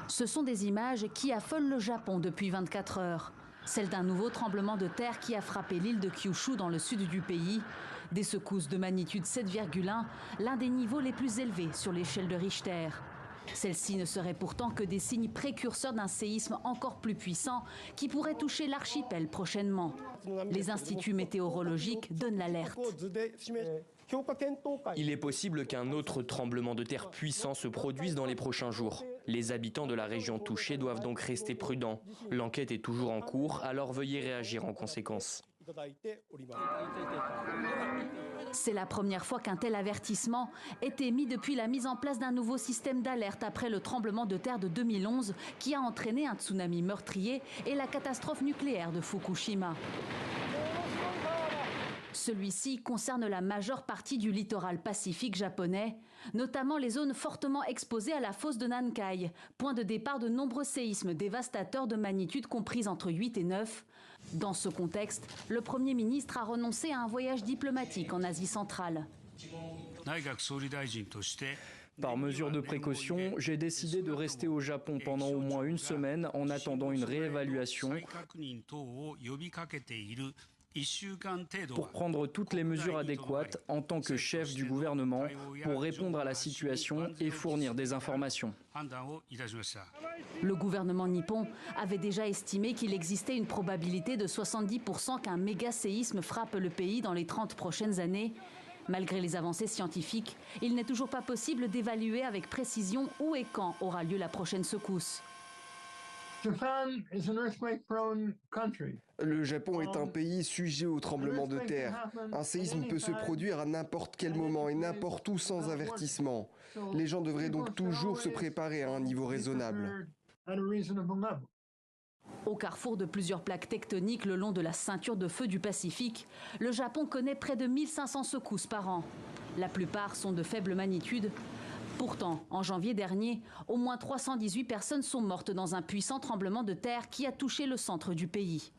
Ce sont des images qui affolent le Japon depuis 24 heures. Celle d'un nouveau tremblement de terre qui a frappé l'île de Kyushu dans le sud du pays. Des secousses de magnitude 7,1, l'un des niveaux les plus élevés sur l'échelle de Richter. Celle-ci ne serait pourtant que des signes précurseurs d'un séisme encore plus puissant qui pourrait toucher l'archipel prochainement. Les instituts météorologiques donnent l'alerte. Il est possible qu'un autre tremblement de terre puissant se produise dans les prochains jours. Les habitants de la région touchée doivent donc rester prudents. L'enquête est toujours en cours, alors veuillez réagir en conséquence. C'est la première fois qu'un tel avertissement est émis depuis la mise en place d'un nouveau système d'alerte après le tremblement de terre de 2011 qui a entraîné un tsunami meurtrier et la catastrophe nucléaire de Fukushima. Celui-ci concerne la majeure partie du littoral pacifique japonais, notamment les zones fortement exposées à la fosse de Nankai, point de départ de nombreux séismes dévastateurs de magnitude comprise entre 8 et 9. Dans ce contexte, le Premier ministre a renoncé à un voyage diplomatique en Asie centrale. Par mesure de précaution, j'ai décidé de rester au Japon pendant au moins une semaine en attendant une réévaluation pour prendre toutes les mesures adéquates en tant que chef du gouvernement pour répondre à la situation et fournir des informations. Le gouvernement nippon avait déjà estimé qu'il existait une probabilité de 70% qu'un méga séisme frappe le pays dans les 30 prochaines années. Malgré les avancées scientifiques, il n'est toujours pas possible d'évaluer avec précision où et quand aura lieu la prochaine secousse. Le Japon est un pays sujet au tremblement de terre. Un séisme peut se produire à n'importe quel moment et n'importe où sans avertissement. Les gens devraient donc toujours se préparer à un niveau raisonnable. Au carrefour de plusieurs plaques tectoniques le long de la ceinture de feu du Pacifique, le Japon connaît près de 1500 secousses par an. La plupart sont de faible magnitude. Pourtant, en janvier dernier, au moins 318 personnes sont mortes dans un puissant tremblement de terre qui a touché le centre du pays.